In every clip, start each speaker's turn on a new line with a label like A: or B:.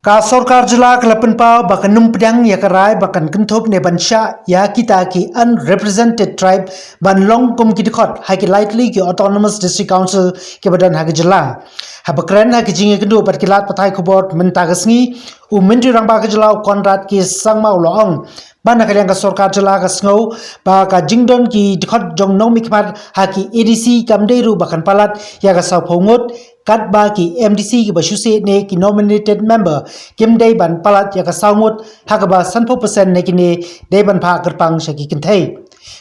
A: Ka Sorkar Jila Kalapanpa Bakanum Pdang Yakarai Bakan Kuntop Nebansha Yakita ki unrepresented tribe Banlong Kum Kidikot Haki Lightly ki Autonomous District Council Kibadan Hakijala Habakran Hakijing Kendo Patkilat Patai Kubot Mentagasni Umindri Ramba Kajala Konrad ki Sangma Loong Bana Kalyang ka Sorkar Jila ka Snow Baka Jingdon ki Dikot Jong Nong Mikmat Haki ADC Kamderu Bakan Palat Yaga Saupongot Katba ki MDC ki basuse ne ki nominated member Kim Day Ban Palat Yaka Sangut Hakaba Sanpo percent ne kini Day Ban Pa Kerpang Shaki Kintay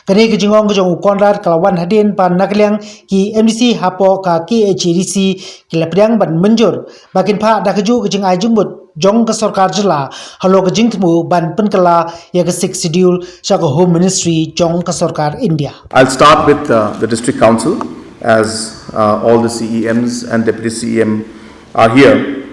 A: Kani ki Jingong ki Jong Konrad Kalawan Hadin Pan Nakliang ki MDC Hapo ka KHDC ki Lepdang Ban Menjur Bakin Pa Dakaju ki Jing Ai Jungbut Jong ka Sorkar Jila Halo ka Jingtmu Ban Penkala Yaka 6 schedule Shaka Home Ministry Jong ka Sorkar India.
B: I'll start with the District Council as all the CEMs and Deputy CEM are here.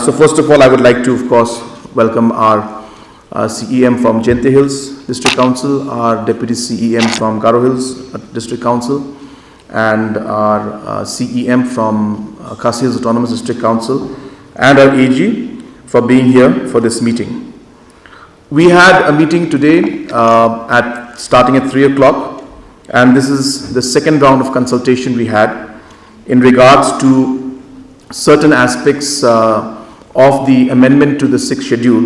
B: So first of all, I would like to, of course, welcome our CEM from Jente Hills District Council, our Deputy CEM from Garo Hills District Council, and our CEM from Khasi Hills Autonomous District Council, and our AG for being here for this meeting. We had a meeting today starting at 3 o'clock. And this is the second round of consultation we had in regards to certain aspects of the amendment to the 6th schedule,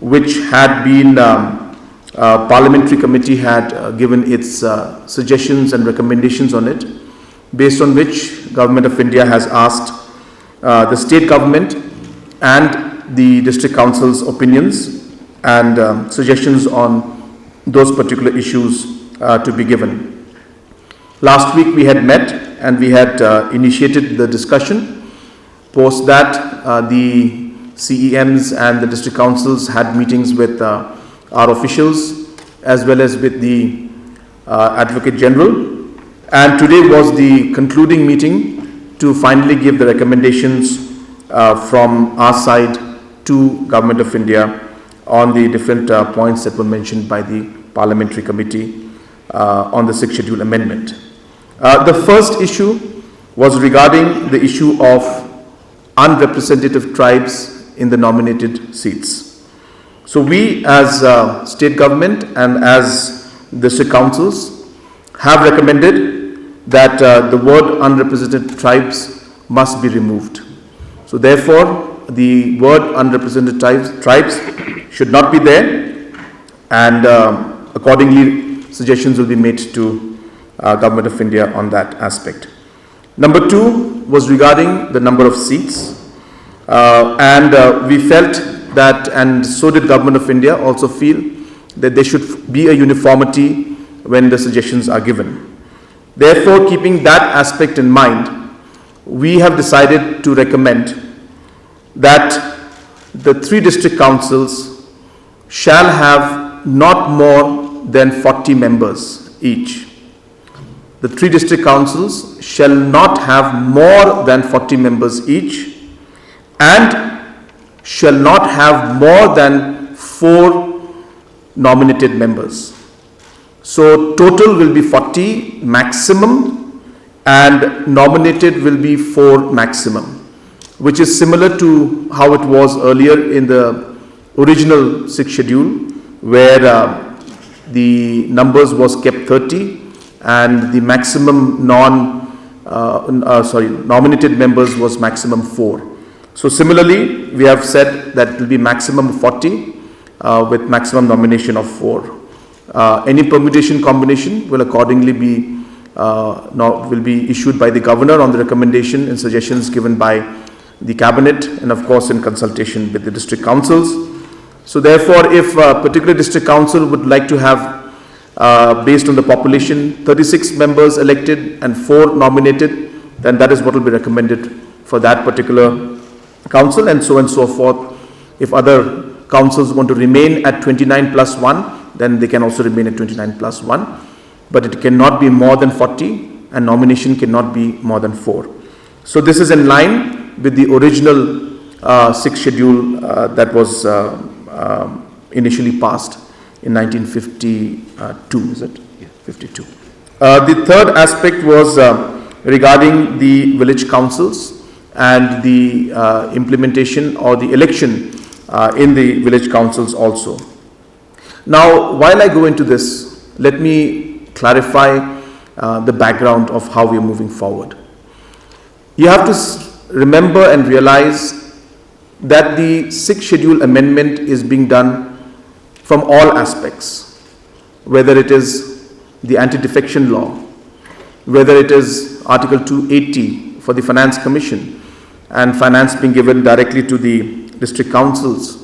B: which had been parliamentary committee had given its suggestions and recommendations on it, based on which Government of India has asked the state government and the district council's opinions and suggestions on those particular issues to be given. Last week we had met and we had initiated the discussion. Post that the CEMs and the district councils had meetings with our officials as well as with the Advocate General, and today was the concluding meeting to finally give the recommendations from our side to Government of India on the different points that were mentioned by the Parliamentary Committee on the 6th schedule amendment. The first issue was regarding the issue of unrepresentative tribes in the nominated seats. So we as state government and as district councils have recommended that the word unrepresented tribes must be removed. So therefore the word unrepresented tribes should not be there, and accordingly suggestions will be made to Government of India on that aspect. Number 2 was regarding the number of seats, and we felt that, and so did Government of India also feel, that there should be a uniformity when the suggestions are given. Therefore, keeping that aspect in mind, we have decided to recommend that the 3 district councils shall have not more than 40 members each. The 3 district councils shall not have more than 40 members each and shall not have more than 4 nominated members. So total will be 40 maximum and nominated will be 4 maximum, which is similar to how it was earlier in the original 6th schedule, where the numbers was kept 30 and the maximum nominated members was maximum 4. So similarly, we have said that it will be maximum 40 with maximum nomination of 4. Any permutation combination will accordingly be issued by the governor on the recommendation and suggestions given by the cabinet, and of course in consultation with the district councils. So therefore, if a particular district council would like to have based on the population 36 members elected and 4 nominated, then that is what will be recommended for that particular council, and so forth. If other councils want to remain at 29 plus 1, then they can also remain at 29 plus 1, but it cannot be more than 40 and nomination cannot be more than 4. So this is in line with the original 6th schedule that was initially passed in 1952, is it? Yeah, 52. The third aspect was regarding the village councils and the implementation or the election in the village councils also. Now, while I go into this, let me clarify the background of how we are moving forward. You have to remember and realize that the 6th schedule amendment is being done from all aspects, whether it is the anti-defection law, whether it is Article 280 for the Finance Commission and finance being given directly to the district councils,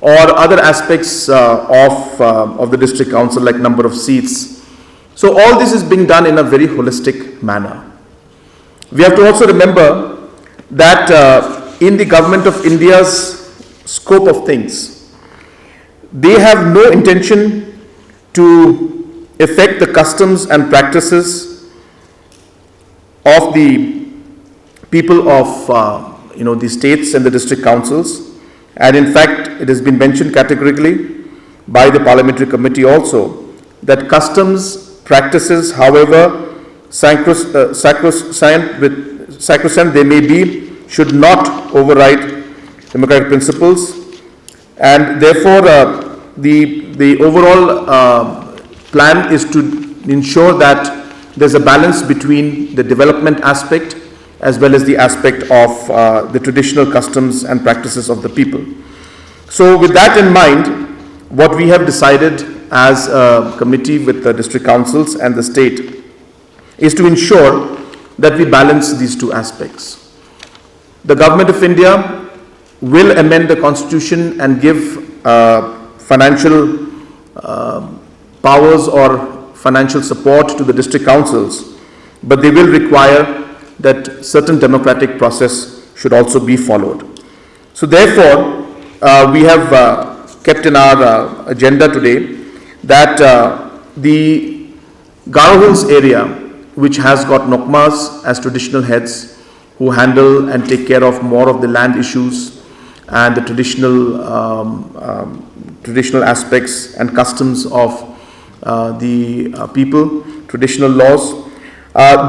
B: or other aspects of the district council like number of seats. So all this is being done in a very holistic manner. We have to also remember that in the Government of India's scope of things, they have no intention to affect the customs and practices of the people of the states and the district councils. And in fact, it has been mentioned categorically by the parliamentary committee also that customs practices, however sacrosanct they may be, should not override democratic principles, and therefore the overall plan is to ensure that there's a balance between the development aspect as well as the aspect of the traditional customs and practices of the people. So with that in mind, what we have decided as a committee with the district councils and the state is to ensure that we balance these two aspects. The Government of India will amend the constitution and give financial powers or financial support to the district councils, but they will require that certain democratic process should also be followed. So therefore, we have kept in our agenda today that the Garo Hills area, which has got Nokmas as traditional heads who handle and take care of more of the land issues and the traditional aspects and customs of the people, traditional laws,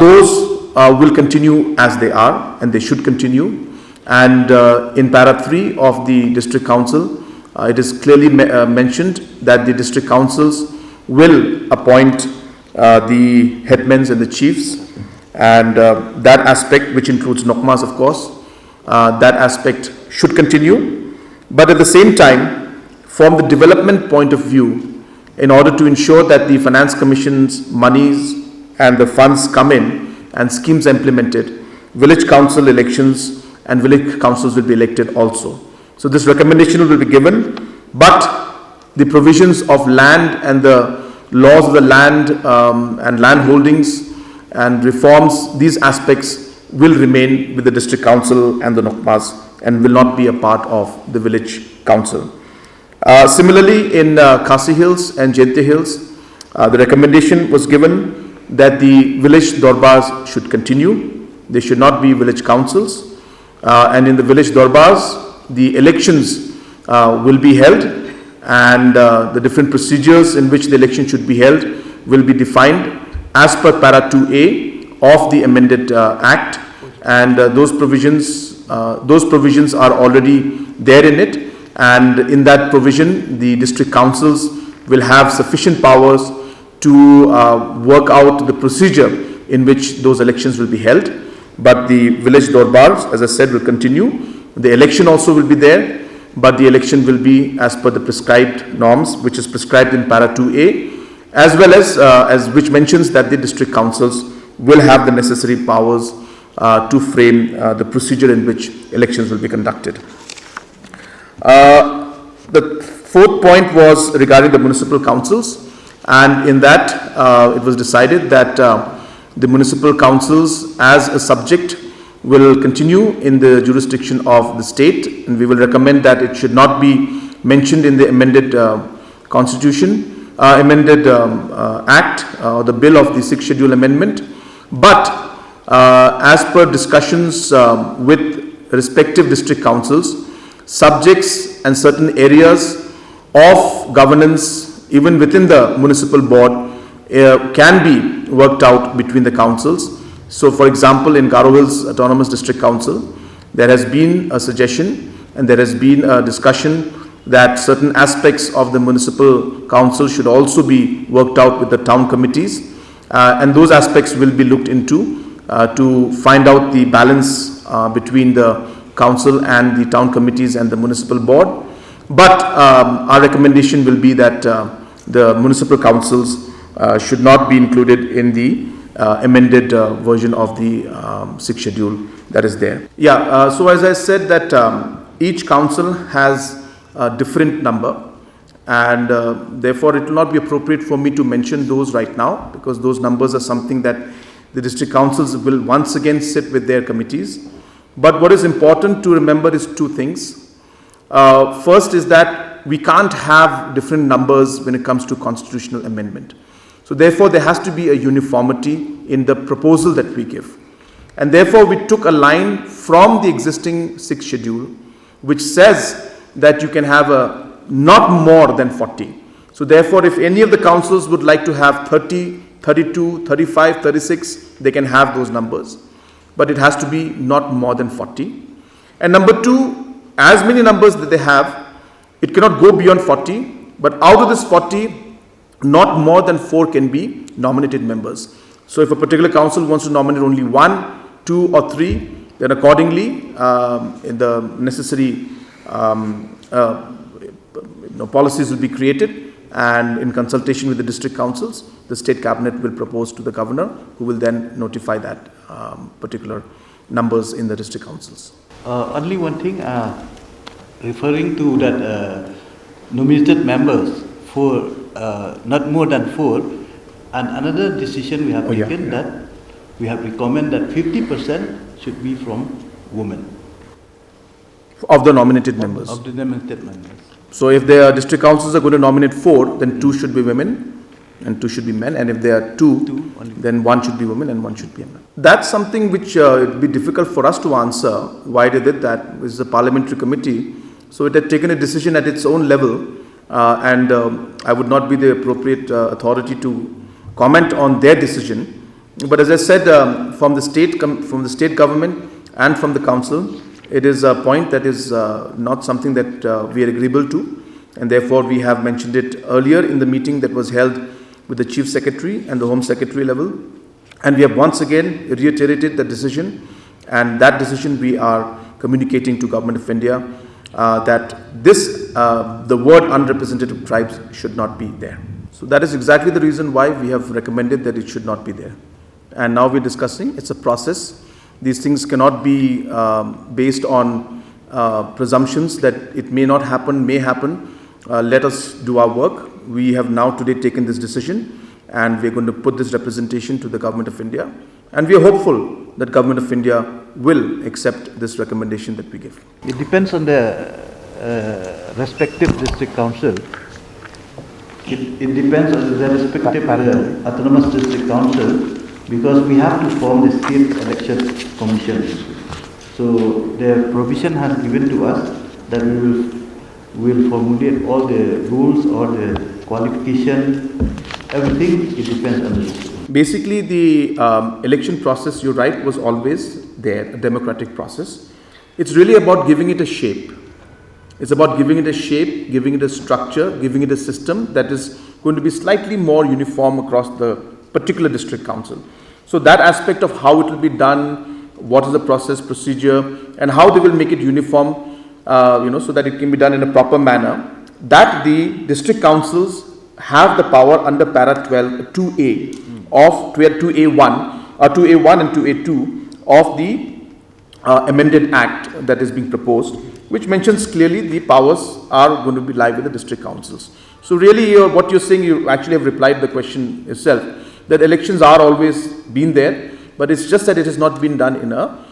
B: those will continue as they are, and they should continue. And in para 3 of the district council, it is clearly mentioned that the district councils will appoint the headmen and the chiefs, and that aspect, which includes Nokmas of course, that aspect should continue. But at the same time, from the development point of view, in order to ensure that the Finance Commission's monies and the funds come in and schemes are implemented, village council elections and village councils will be elected also. So this recommendation will be given, but the provisions of land and the laws of the land and land holdings and reforms, these aspects will remain with the district council and the Nokmas and will not be a part of the village council. Similarly, in Khasi Hills and Jente Hills, the recommendation was given that the village Dorbars should continue. They should not be village councils. And in the village Dorbars, the elections will be held, and the different procedures in which the election should be held will be defined as per para 2A of the amended act, and those provisions are already there in it, and in that provision the district councils will have sufficient powers to work out the procedure in which those elections will be held. But the village Dorbars, as I said, will continue. The election also will be there, but the election will be as per the prescribed norms, which is prescribed in para 2A, as well as which mentions that the district councils will have the necessary powers to frame the procedure in which elections will be conducted. The fourth point was regarding the municipal councils, and in that it was decided that the municipal councils as a subject will continue in the jurisdiction of the state, and we will recommend that it should not be mentioned in the amended constitution, act, the bill of the 6th schedule amendment, but as per discussions with respective district councils, subjects and certain areas of governance even within the municipal board can be worked out between the councils. So for example, in Garo Hills Autonomous District Council, there has been a suggestion and there has been a discussion that certain aspects of the municipal council should also be worked out with the town committees, and those aspects will be looked into to find out the balance between the council and the town committees and the municipal board. But our recommendation will be that the municipal councils should not be included in the amended version of the 6th schedule that is there. Yeah, so as I said that each council has a different number, and therefore it will not be appropriate for me to mention those right now, because those numbers are something that the district councils will once again sit with their committees. But what is important to remember is two things. First is that we can't have different numbers when it comes to constitutional amendment. So therefore there has to be a uniformity in the proposal that we give. And therefore we took a line from the existing 6th schedule which says that you can have a not more than 40. So therefore if any of the councils would like to have 30, 32, 35, 36, they can have those numbers. But it has to be not more than 40. And number two, as many numbers that they have, it cannot go beyond 40, but out of this 40, not more than 4 can be nominated members. So if a particular council wants to nominate only 1, 2 or 3, then accordingly the necessary policies will be created, and in consultation with the district councils, the state cabinet will propose to the governor, who will then notify that particular numbers in the district councils.
C: Only one thing, referring to that nominated members for not more than 4, and another decision we have taken that we have recommended that 50% should be from women.
B: Of the nominated members.
C: Of the nominated members.
B: So if the district councils are going to nominate 4, then 2 should be women and 2 should be men. And if there are 2, then 1 should be women and 1 should be a man. That's something which it would be difficult for us to answer why they did that. This is a parliamentary committee. So it had taken a decision at its own level, and I would not be the appropriate authority to comment on their decision. But as I said, from the state government and from the council, it is a point that is not something that we are agreeable to, and therefore we have mentioned it earlier in the meeting that was held with the Chief Secretary and the Home Secretary level, and we have once again reiterated the decision, and that decision we are communicating to Government of India that this the word unrepresentative tribes should not be there. So that is exactly the reason why we have recommended that it should not be there. And now we're discussing, it's a process. These things cannot be based on presumptions that it may not happen, may happen. Let us do our work. We have now today taken this decision, and we're going to put this representation to the Government of India. And we are hopeful that Government of India will accept this recommendation that we give.
C: It depends on the respective district council. It depends on the respective autonomous district council, because we have to form the state election commission. So the provision has given to us that we will formulate all the rules or the qualification, everything. It depends on the district.
B: Basically, the election process, you're right, was always there, a democratic process. It's really about giving it a shape. It's about giving it a shape, giving it a structure, giving it a system that is going to be slightly more uniform across the particular district council. So that aspect of how it will be done, what is the process, procedure, and how they will make it uniform, so that it can be done in a proper manner, that the district councils have the power under para 12, 2A of 2A1 or 2A1 and 2A2 of the amended act that is being proposed, which mentions clearly the powers are going to be live with the district councils. So really what you're saying, you actually have replied the question itself, that elections are always been there, but it's just that it has not been done in a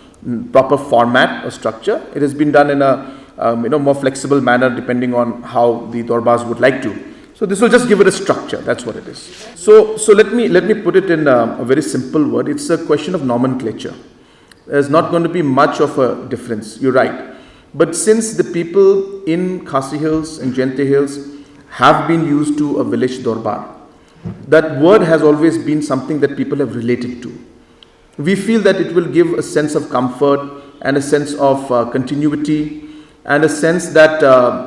B: proper format or structure. It has been done in a more flexible manner depending on how the Dorbars would like to. So this will just give it a structure. That's what it is. So let me put it in a very simple word. It's a question of nomenclature. There's not going to be much of a difference. You're right. But since the people in Khasi Hills and Jente Hills have been used to a village Dorbar, that word has always been something that people have related to. We feel that it will give a sense of comfort and a sense of continuity and a sense that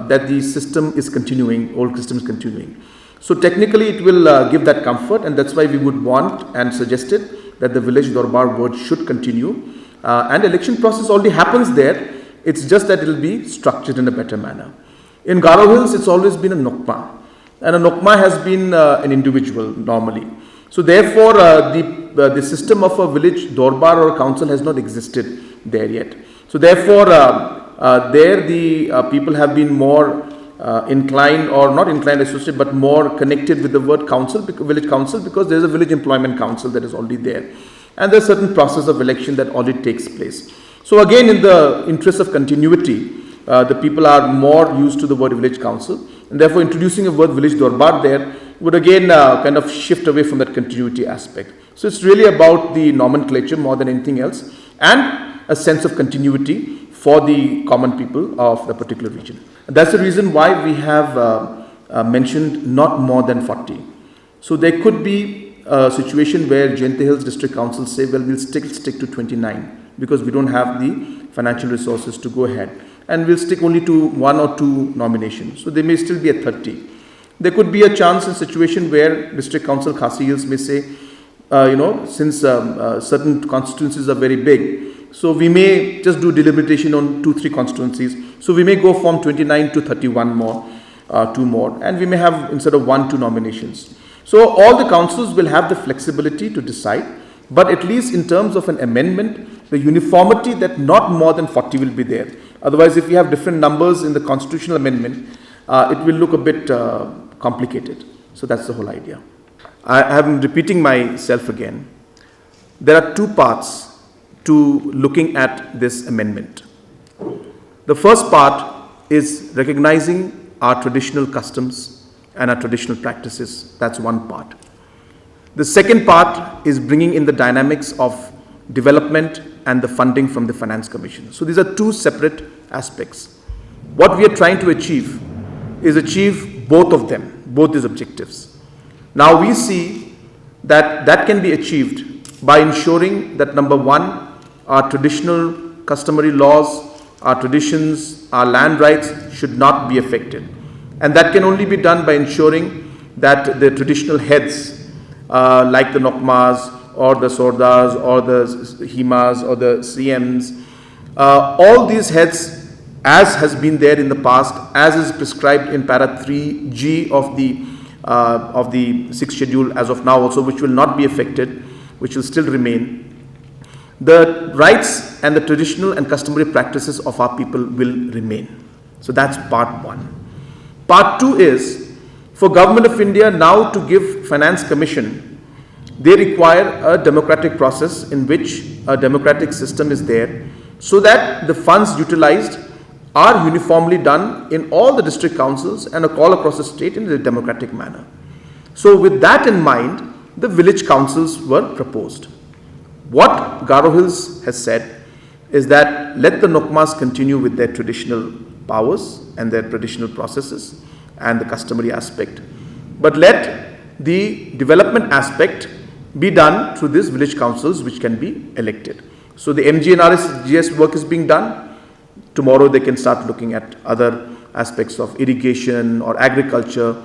B: that the system is continuing, old system is continuing. So technically it will give that comfort, and that's why we would want and suggested that the village Darbar word should continue. And election process already happens there. It's just that it will be structured in a better manner. In Garo Hills, it's always been a Nokma, and a Nokma has been an individual normally. So therefore, the system of a village Darbar or a council has not existed there yet. So therefore, there the people have been more inclined, or not inclined associated, but more connected with the word council, village council, because there is a village employment council that is already there, and there's a certain process of election that already takes place. So again, in the interest of continuity, the people are more used to the word village council, and therefore introducing a word village Darbar there would again kind of shift away from that continuity aspect. So it's really about the nomenclature more than anything else, and a sense of continuity for the common people of the particular region. And that's the reason why we have mentioned not more than 40. So there could be a situation where Jayantha Hills District Council say, well, we'll stick to 29 because we don't have the financial resources to go ahead, and we'll stick only to 1 or 2 nominations. So they may still be at 30. There could be a chance in situation where District Council Khasi Hills may say, since certain constituencies are very big, so we may just do delimitation on 2-3 constituencies. So we may go from 29 to 31 more, 2 more, and we may have instead of 1-2 nominations. So all the councils will have the flexibility to decide, but at least in terms of an amendment, the uniformity that not more than 40 will be there. Otherwise, if we have different numbers in the constitutional amendment, it will look a bit complicated. So that's the whole idea. I am repeating myself again. There are 2 parts to looking at this amendment. The first part is recognizing our traditional customs and our traditional practices. That's one part. The second part is bringing in the dynamics of development and the funding from the Finance Commission. So these are 2 separate aspects. What we are trying to achieve is achieve both of them, both these objectives. Now we see that that can be achieved by ensuring that number 1, our traditional customary laws, our traditions, our land rights should not be affected. And that can only be done by ensuring that the traditional heads, like the Nokmas or the Sordars or the Himas or the CMs, all these heads, as has been there in the past, as is prescribed in para 3G of the 6th schedule as of now also, which will not be affected, which will still remain. The rights and the traditional and customary practices of our people will remain. So that's part 1. Part 2 is, for Government of India now to give Finance Commission, they require a democratic process in which a democratic system is there, so that the funds utilized are uniformly done in all the district councils and all across the state in a democratic manner. So with that in mind, the village councils were proposed. What Garo Hills has said is that let the Nokmas continue with their traditional powers and their traditional processes and the customary aspect, but let the development aspect be done through these village councils which can be elected. So the MGNRS work is being done. Tomorrow they can start looking at other aspects of irrigation or agriculture.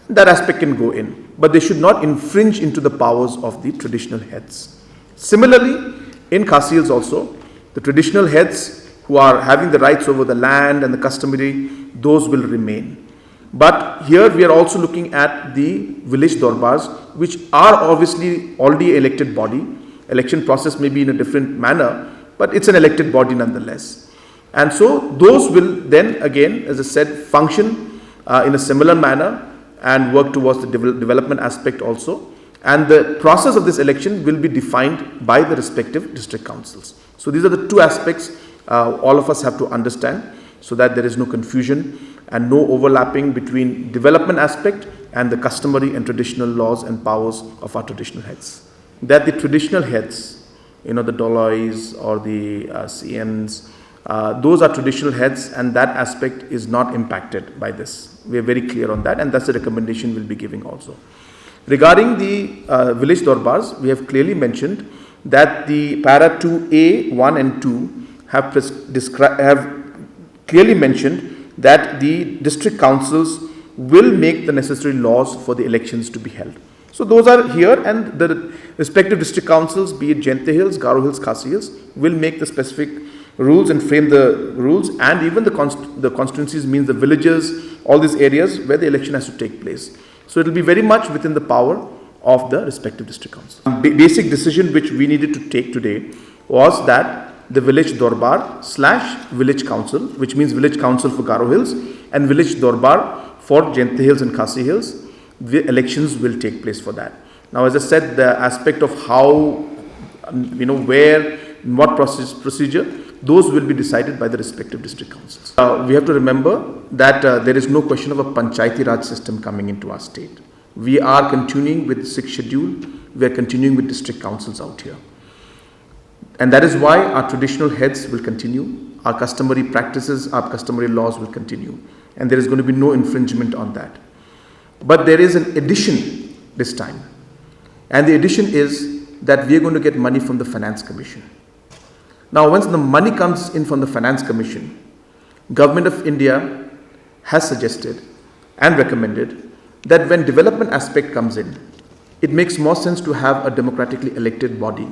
B: That aspect can go in, but they should not infringe into the powers of the traditional heads. Similarly, in Khasi Hills also, the traditional heads who are having the rights over the land and the customary, those will remain. But here we are also looking at the village Darbars, which are obviously already elected body. Election process may be in a different manner, but it's an elected body nonetheless. And so those will then again, as I said, function in a similar manner and work towards the development aspect also. And the process of this election will be defined by the respective district councils. So these are the 2 aspects all of us have to understand, so that there is no confusion and no overlapping between development aspect and the customary and traditional laws and powers of our traditional heads. That the traditional heads, the Dolois or the CMs, those are traditional heads, and that aspect is not impacted by this. We are very clear on that, and that's the recommendation we'll be giving also. Regarding the village Darbars, we have clearly mentioned that the para 2A, 1 and 2 have clearly mentioned that the district councils will make the necessary laws for the elections to be held. So those are here, and the respective district councils, be it Jente Hills, Garo Hills, Khasi Hills, will make the specific rules and frame the rules, and even the constituencies, means the villages, all these areas where the election has to take place. So it will be very much within the power of the respective district councils. Basic decision which we needed to take today was that the village Dorbar / village council, which means village council for Garo Hills and village Dorbar for Jente Hills and Khasi Hills, the elections will take place for that. Now, as I said, the aspect of how, where, in what procedure, those will be decided by the respective district councils. We have to remember that there is no question of a Panchayati Raj system coming into our state. We are continuing with the 6th schedule. We are continuing with district councils out here. And that is why our traditional heads will continue. Our customary practices, our customary laws will continue. And there is going to be no infringement on that. But there is an addition this time. And the addition is that we are going to get money from the Finance Commission. Now, once the money comes in from the Finance Commission, Government of India has suggested and recommended that when development aspect comes in, it makes more sense to have a democratically elected body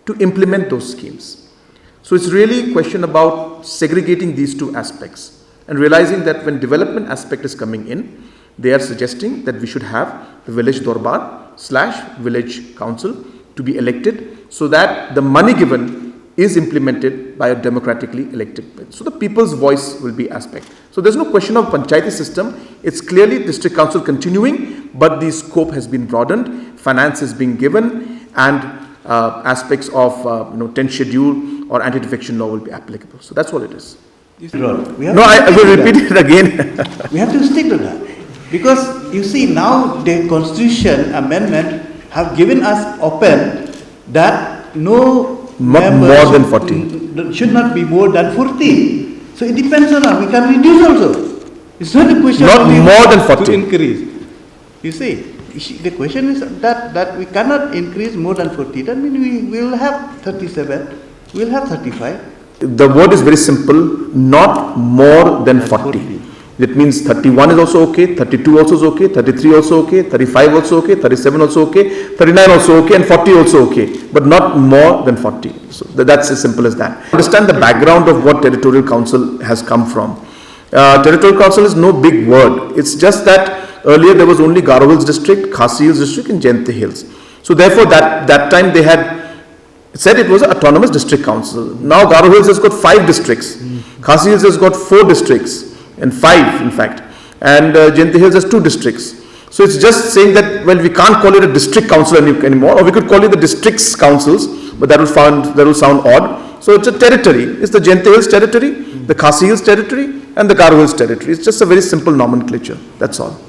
B: to implement those schemes. So it's really a question about segregating these two aspects and realizing that when development aspect is coming in, they are suggesting that we should have the village Dorbar / village council to be elected, so that the money given is implemented by a democratically elected. So the people's voice will be aspect. So there's no question of Panchayati system. It's clearly district council continuing, but the scope has been broadened, finance is being given, and aspects of 10th schedule or anti-defection law will be applicable. So that's what it is.
C: I
B: will repeat it again.
C: We have to stick to that. Because you see, now the constitution amendment have given us open that no
B: more than 40.
C: Should not be more than 40. So it depends on us. We can reduce also. It's not a question
B: not
C: of
B: more than 40
C: to increase. You see, the question is that we cannot increase more than 40. That means we will have 37. We will have 35.
B: The word is very simple. Not more than 40. That means 31 is also okay, 32 also is okay, 33 also okay, 35 also okay, 37 also okay, 39 also okay, and 40 also okay, but not more than 40. So that's as simple as that. Understand the background of what Territorial Council has come from. Territorial Council is no big word. It's just that earlier there was only Garo Hills district, Khasi Hills district, and Jente Hills. So therefore that time they had said it was an autonomous district council. Now Garo Hills has got 5 districts, Khasi Hills has got 4 districts. And 5 in fact, and Jente Hills has 2 districts. So it's just saying that, well, we can't call it a district council anymore, or we could call it the districts councils, but that will sound odd. So it's a territory. It's the Jente Hills territory, the Khasi Hills territory, and the Garo Hills territory. It's just a very simple nomenclature. That's all.